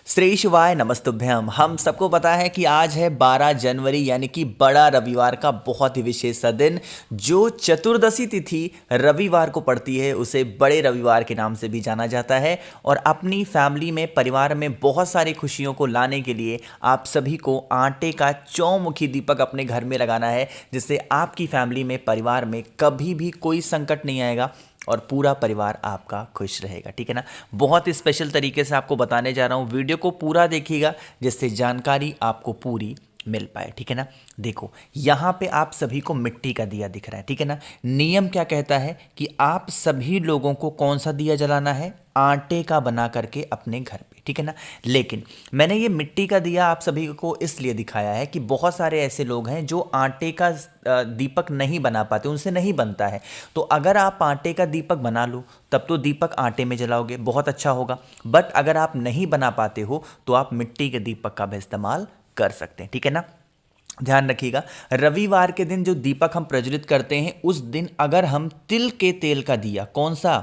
श्री शिवाय नमस्तुभ्यम। हम सबको पता है कि आज है 12 जनवरी यानी कि बड़ा रविवार का बहुत ही विशेष सा दिन। जो चतुर्दशी तिथि रविवार को पड़ती है उसे बड़े रविवार के नाम से भी जाना जाता है। और अपनी फैमिली में, परिवार में बहुत सारी खुशियों को लाने के लिए आप सभी को आटे का चौमुखी दीपक अपने घर में लगाना है, जिससे आपकी फैमिली में, परिवार में कभी भी कोई संकट नहीं आएगा और पूरा परिवार आपका खुश रहेगा। ठीक है ना। बहुत ही स्पेशल तरीके से आपको बताने जा रहा हूँ, वीडियो को पूरा देखिएगा जिससे जानकारी आपको पूरी मिल पाए। ठीक है ना। देखो यहाँ पे आप सभी को मिट्टी का दिया दिख रहा है। ठीक है ना। नियम क्या कहता है कि आप सभी लोगों को कौन सा दिया जलाना है? आटे का बना करके अपने घर पे। ठीक है ना। लेकिन मैंने ये मिट्टी का दिया आप सभी को इसलिए दिखाया है कि बहुत सारे ऐसे लोग हैं जो आटे का दीपक नहीं बना पाते, उनसे नहीं बनता है। तो अगर आप आटे का दीपक बना लो तब तो दीपक आटे में जलाओगे, बहुत अच्छा होगा। बट अगर आप नहीं बना पाते हो तो आप मिट्टी के दीपक का भी इस्तेमाल कर सकते हैं। ठीक है ना। ध्यान रखिएगा, रविवार के दिन जो दीपक हम प्रज्वलित करते हैं उस दिन अगर हम तिल के तेल का दिया, कौन सा?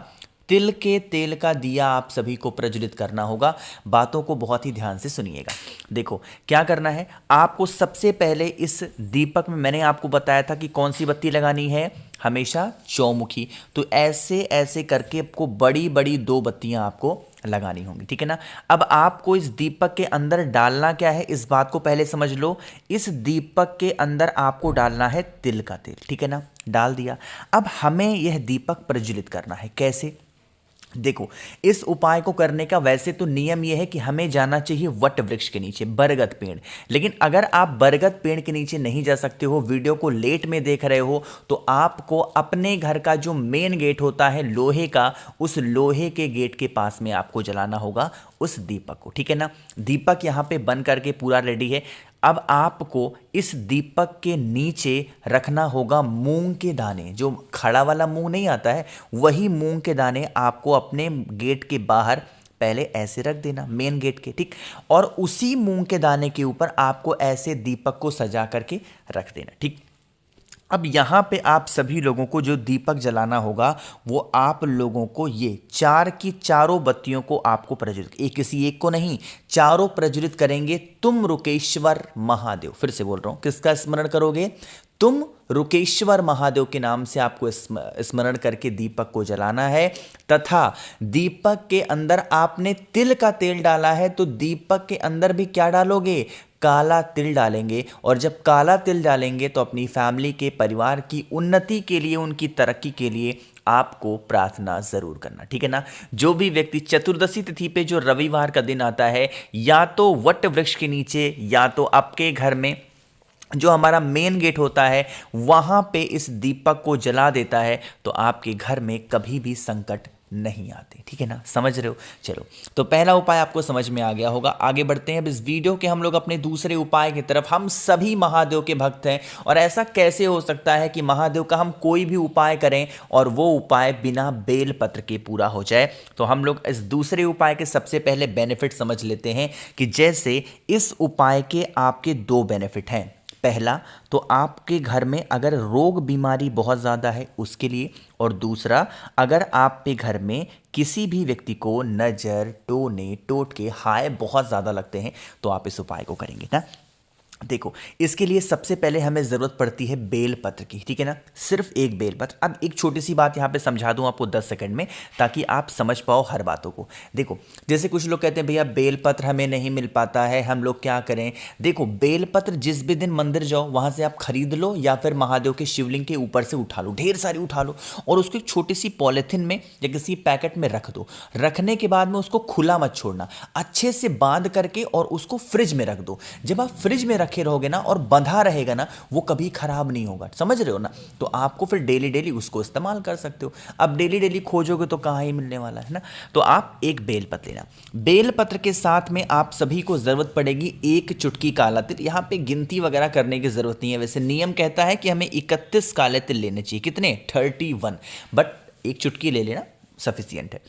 तिल के तेल का दिया आप सभी को प्रज्वलित करना होगा। बातों को बहुत ही ध्यान से सुनिएगा। देखो क्या करना है, आपको सबसे पहले इस दीपक में मैंने आपको बताया था कि कौन सी बत्ती लगानी है, हमेशा चौमुखी। तो ऐसे ऐसे करके आपको बड़ी बड़ी 2 बत्तियां आपको लगानी होंगी। ठीक है ना। अब आपको इस दीपक के अंदर डालना क्या है, इस बात को पहले समझ लो। इस दीपक के अंदर आपको डालना है तिल का तेल। ठीक है ना। डाल दिया। अब हमें यह दीपक प्रज्वलित करना है। कैसे? देखो इस उपाय को करने का वैसे तो नियम यह है कि हमें जाना चाहिए वट वृक्ष के नीचे, बरगद पेड़। लेकिन अगर आप बरगद पेड़ के नीचे नहीं जा सकते हो, वीडियो को लेट में देख रहे हो, तो आपको अपने घर का जो मेन गेट होता है लोहे का, उस लोहे के गेट के पास में आपको जलाना होगा उस दीपक को। ठीक है ना। दीपक यहां पे बन करके पूरा रेडी है। अब आपको इस दीपक के नीचे रखना होगा मूंग के दाने। जो खड़ा वाला मूंग नहीं आता है, वही मूंग के दाने आपको अपने गेट के बाहर पहले ऐसे रख देना, मेन गेट के। ठीक। और उसी मूंग के दाने के ऊपर आपको ऐसे दीपक को सजा करके रख देना। ठीक। अब यहाँ पे आप सभी लोगों को जो दीपक जलाना होगा वो आप लोगों को ये 4 की चारों बत्तियों को आपको प्रज्वलित, एक किसी एक को नहीं, चारों प्रज्वलित करेंगे। तुम रुकेश्वर महादेव, फिर से बोल रहा हूं, किसका स्मरण करोगे? तुम रुकेश्वर महादेव के नाम से आपको स्मरण करके दीपक को जलाना है। तथा दीपक के अंदर आपने तिल का तेल डाला है तो दीपक के अंदर भी क्या डालोगे? काला तिल डालेंगे। और जब काला तिल डालेंगे तो अपनी फैमिली के, परिवार की उन्नति के लिए, उनकी तरक्की के लिए आपको प्रार्थना जरूर करना। ठीक है ना। जो भी व्यक्ति चतुर्दशी तिथि पे जो रविवार का दिन आता है, या तो वट वृक्ष के नीचे या तो आपके घर में जो हमारा मेन गेट होता है वहां पे इस दीपक को जला देता है, तो आपके घर में कभी भी संकट नहीं आते। ठीक है ना। समझ रहे हो? चलो, तो पहला उपाय आपको समझ में आ गया होगा। आगे बढ़ते हैं अब इस वीडियो के हम लोग अपने दूसरे उपाय की तरफ। हम सभी महादेव के भक्त हैं और ऐसा कैसे हो सकता है कि महादेव का हम कोई भी उपाय करें और वो उपाय बिना बेल पत्र के पूरा हो जाए? तो हम लोग इस दूसरे उपाय के सबसे पहले बेनिफिट समझ लेते हैं कि जैसे इस उपाय के आपके 2 बेनिफिट हैं। पहला तो आपके घर में अगर रोग बीमारी बहुत ज़्यादा है उसके लिए, और दूसरा अगर आप पे घर में किसी भी व्यक्ति को नज़र, टोने, टोटके, हाय बहुत ज़्यादा लगते हैं तो आप इस उपाय को करेंगे ना। देखो इसके लिए सबसे पहले हमें ज़रूरत पड़ती है बेलपत्र की। ठीक है ना। सिर्फ एक बेलपत्र। अब एक छोटी सी बात यहाँ पे समझा दूँ आपको 10 सेकंड में, ताकि आप समझ पाओ हर बातों को। देखो जैसे कुछ लोग कहते हैं भैया बेलपत्र हमें नहीं मिल पाता है, हम लोग क्या करें? देखो बेलपत्र जिस भी दिन मंदिर जाओ वहाँ से आप खरीद लो, या फिर महादेव के शिवलिंग के ऊपर से उठा लो, ढेर सारी उठा लो, और उसको एक छोटी सी पॉलिथिन में या किसी पैकेट में रख दो। रखने के बाद में उसको खुला मत छोड़ना, अच्छे से बांध करके और उसको फ्रिज में रख दो। जब आप फ्रिज में रखे रहोगे ना और बंधा रहेगा ना, वो कभी खराब नहीं होगा। समझ रहे हो ना। तो आपको फिर डेली डेली उसको इस्तेमाल कर सकते हो। अब डेली डेली खोजोगे तो कहाँ ही मिलने वाला है ना। तो आप एक बेलपत्र लेना। बेलपत्र के साथ में आप सभी को जरूरत पड़ेगी 1 चुटकी काला तिल। यहाँ पे गिनती वगैरह करने की जरूरत नहीं है, वैसे नियम कहता है कि हमें 31 काले तिल लेने चाहिए। कितने? 31, बट 1 चुटकी ले लेना, सफिशियंट है।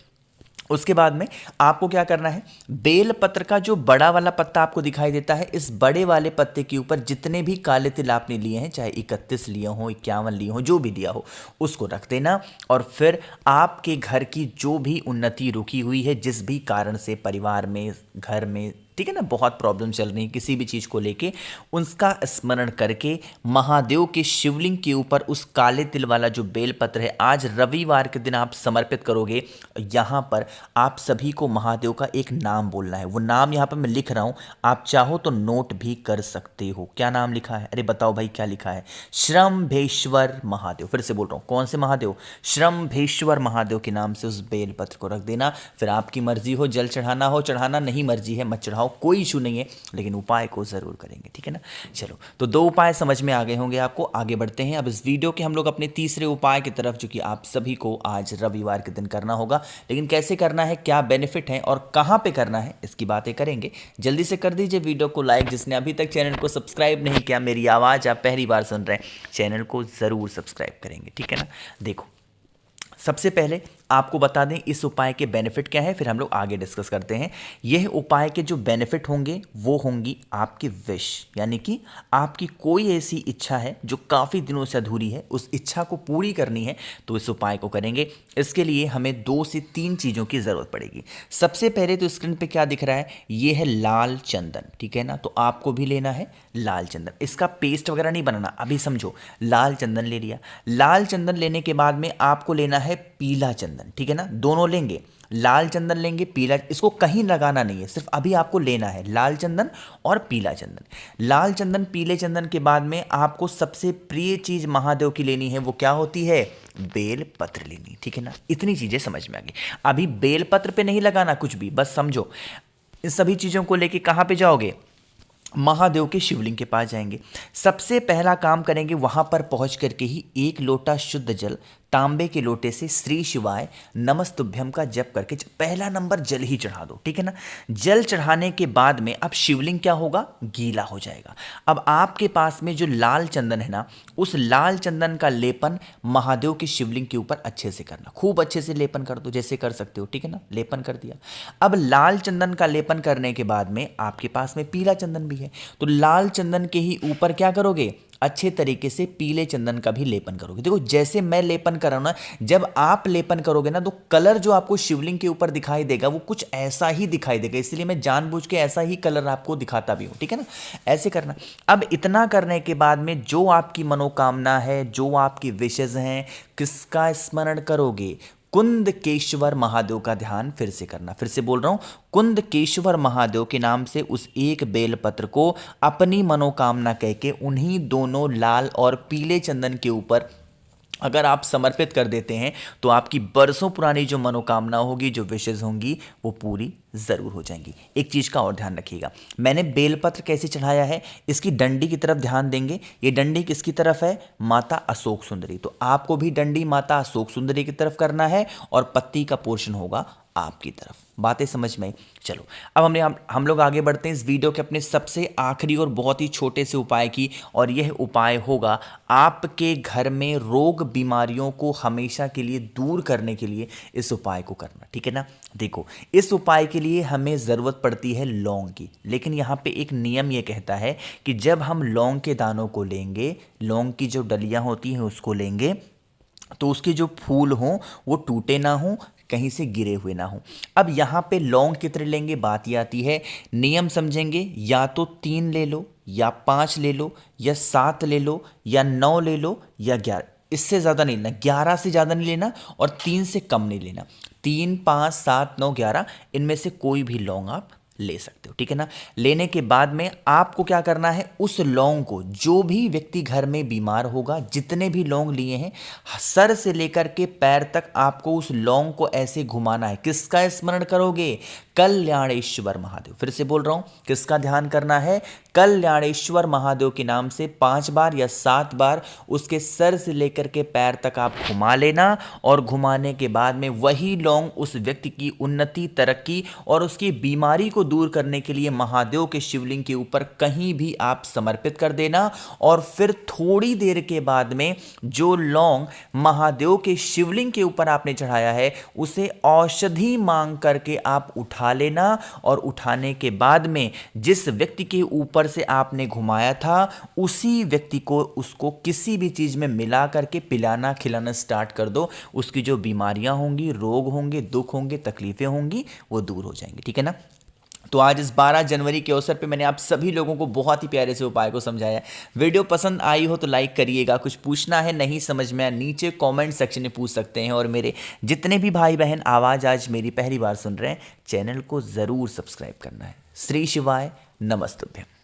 उसके बाद में आपको क्या करना है, बेल पत्र का जो बड़ा वाला पत्ता आपको दिखाई देता है, इस बड़े वाले पत्ते के ऊपर जितने भी काले तिल आपने लिए हैं, चाहे 31 लिए हो, 51 लिए हो, जो भी लिया हो, उसको रख देना। और फिर आपके घर की जो भी उन्नति रुकी हुई है, जिस भी कारण से परिवार में, घर में, ठीक है ना, बहुत प्रॉब्लम चल रही है किसी भी चीज़ को लेके, उसका स्मरण करके महादेव के शिवलिंग के ऊपर उस काले तिल वाला जो बेलपत्र है, आज रविवार के दिन आप समर्पित करोगे। यहाँ पर आप सभी को महादेव का एक नाम बोलना है। वो नाम यहाँ पर मैं लिख रहा हूँ, आप चाहो तो नोट भी कर सकते हो। क्या नाम लिखा है? अरे बताओ भाई, क्या लिखा है? श्रम्भेश्वर महादेव। फिर से बोल रहा हूँ, कौन से महादेव? श्रम्भेश्वर महादेव के नाम से उस बेलपत्र को रख देना। फिर आपकी मर्जी हो, जल चढ़ाना हो चढ़ाना, नहीं मर्जी है मत चढ़ाओ, कोई इशू नहीं है, लेकिन उपाय को जरूर करेंगे, ठीक है ना। चलो, तो 2 उपाय समझ में आ गए होंगे आपको। आगे बढ़ते हैं अब इस वीडियो के हम लोग अपने तीसरे उपाय की तरफ, जो कि आप सभी को आज रविवार के दिन करना होगा। लेकिन कैसे करना है, क्या बेनिफिट है और कहां पे करना है, इसकी बातें करेंगे। जल्दी से कर दीजिए वीडियो को लाइक। जिसने अभी तक चैनल को सब्सक्राइब नहीं किया, मेरी आवाज़ आप पहली बार सुन रहे हैं, चैनल को ज़रूर सब्सक्राइब करेंगे, ठीक है ना। देखो, सबसे पहले आपको बता दें इस उपाय के बेनिफिट क्या है, फिर हम लोग आगे डिस्कस करते हैं। यह उपाय के जो बेनिफिट होंगे वो होंगी आपकी विश, यानी कि आपकी कोई ऐसी इच्छा है जो काफ़ी दिनों से अधूरी है, उस इच्छा को पूरी करनी है, तो इस उपाय को करेंगे। इसके लिए हमें 2 से 3 चीज़ों की ज़रूरत पड़ेगी। सबसे पहले तो स्क्रीन पे क्या दिख रहा है, ये है लाल चंदन, ठीक है ना। तो आपको भी लेना है लाल चंदन। इसका पेस्ट वगैरह नहीं बनाना, अभी समझो। लाल चंदन ले लिया। लाल चंदन लेने के बाद में आपको लेना है पीला चंदन, ठीक है ना। दोनों लेंगे, लाल चंदन लेंगे, पीला, इसको कहीं लगाना नहीं है, सिर्फ अभी आपको लेना है लाल चंदन और पीला चंदन। लाल चंदन, पीले चंदन के बाद में आपको सबसे प्रिय चीज महादेव की लेनी है। वो क्या होती है? बेल पत्र लेनी, ठीक है ना। इतनी चीजें समझ में आ गई। अभी बेल पत्र पे नहीं लगाना कुछ भी, बस समझो। इन सभी चीजों को लेके कहां पे जाओगे? महादेव के शिवलिंग के पास जाएंगे। सबसे पहला काम करेंगे, वहां पर पहुंच करके ही 1 लोटा शुद्ध जल तांबे के लोटे से श्री शिवाय नमस्तुभ्यम का जप करके पहला नंबर जल ही चढ़ा दो, ठीक है ना। जल चढ़ाने के बाद में अब शिवलिंग क्या होगा? गीला हो जाएगा। अब आपके पास में जो लाल चंदन है ना, उस लाल चंदन का लेपन महादेव के शिवलिंग के ऊपर अच्छे से करना, खूब अच्छे से लेपन कर दो, जैसे कर सकते हो, ठीक है ना। लेपन कर दिया। अब लाल चंदन का लेपन करने के बाद में आपके पास में पीला चंदन भी है, तो लाल चंदन के ही ऊपर क्या करोगे? अच्छे तरीके से पीले चंदन का भी लेपन करोगे। देखो, जैसे मैं लेपन कर रहा हूं ना, जब आप लेपन करोगे ना, तो कलर जो आपको शिवलिंग के ऊपर दिखाई देगा वो कुछ ऐसा ही दिखाई देगा, इसलिए मैं जानबूझ के ऐसा ही कलर आपको दिखाता भी हूं, ठीक है ना। ऐसे करना। अब इतना करने के बाद में जो आपकी मनोकामना है, जो आपकी विशेष हैं, किसका स्मरण करोगे? कुंदकेश्वर महादेव का ध्यान फिर से करना। फिर से बोल रहा हूं, कुंदकेश्वर महादेव के नाम से उस एक बेलपत्र को अपनी मनोकामना कह के उन्हीं दोनों लाल और पीले चंदन के ऊपर अगर आप समर्पित कर देते हैं, तो आपकी बरसों पुरानी जो मनोकामना होगी, जो विशेष होंगी, वो पूरी जरूर हो जाएंगी। एक चीज का और ध्यान रखिएगा, मैंने बेलपत्र कैसे चढ़ाया है, इसकी डंडी की तरफ ध्यान देंगे। ये डंडी किसकी तरफ है? माता अशोक सुंदरी। तो आपको भी डंडी माता अशोक सुंदरी की तरफ करना है और पत्ती का पोर्शन होगा आपकी तरफ। बातें समझ में आई? चलो, अब हम लोग आगे बढ़ते हैं इस वीडियो के अपने सबसे आखिरी और बहुत ही छोटे से उपाय की, और यह उपाय होगा आपके घर में रोग बीमारियों को हमेशा के लिए दूर करने के लिए इस उपाय को करना, ठीक है ना। देखो, इस उपाय के लिए हमें ज़रूरत पड़ती है लौंग की, लेकिन यहाँ पे एक नियम ये कहता है कि जब हम लौंग के दानों को लेंगे, लौंग की जो डलियाँ होती हैं उसको लेंगे, तो उसके जो फूल हों वो टूटे ना हों, कहीं से गिरे हुए ना हो। अब यहाँ पे लौंग कितने लेंगे, बात ये आती है, नियम समझेंगे। या तो 3 ले लो, या 5 ले लो, या 7 ले लो, या 9 ले लो, या 11। इससे ज़्यादा नहीं लेना, 11 से ज़्यादा नहीं लेना और 3 से कम नहीं लेना। 3, 5, 7, 9, 11 इनमें से कोई भी लौंग आप ले सकते हो, ठीक है ना। लेने के बाद में आपको क्या करना है, उस लौंग को, जो भी व्यक्ति घर में बीमार होगा, जितने भी लौंग लिए हैं, सर से लेकर के पैर तक आपको उस लौंग को ऐसे घुमाना है। किसका स्मरण करोगे? कल्याणेश्वर महादेव। फिर से बोल रहा हूं, किसका ध्यान करना है? कल्याणेश्वर महादेव के नाम से 5 बार या 7 बार उसके सर से लेकर के पैर तक आप घुमा लेना, और घुमाने के बाद में वही लौंग उस व्यक्ति की उन्नति, तरक्की और उसकी बीमारी को दूर करने के लिए महादेव के शिवलिंग के ऊपर कहीं भी आप समर्पित कर देना और फिर थोड़ी देर के बाद में जो लौंग महादेव के शिवलिंग के ऊपर आपने चढ़ाया है उसे औषधि मांग करके आप उठा लेना और उठाने के बाद में जिस व्यक्ति के ऊपर से आपने घुमाया था उसी व्यक्ति को उसको किसी भी चीज में मिला करके पिलाना खिलाना स्टार्ट कर दो। उसकी जो बीमारियां होंगी, रोग होंगे, दुख होंगे, तकलीफें होंगी, वो दूर हो जाएंगी। ठीक है ना। तो आज इस 12 जनवरी के अवसर पे मैंने आप सभी लोगों को बहुत ही प्यारे से उपाय को समझाया। वीडियो पसंद आई हो तो लाइक करिएगा। कुछ पूछना है, नहीं समझ में आया, नीचे कमेंट सेक्शन में पूछ सकते हैं। और मेरे जितने भी भाई बहन आवाज़ आज मेरी पहली बार सुन रहे हैं, चैनल को ज़रूर सब्सक्राइब करना है। श्री शिवाय नमस्तुभ्यम।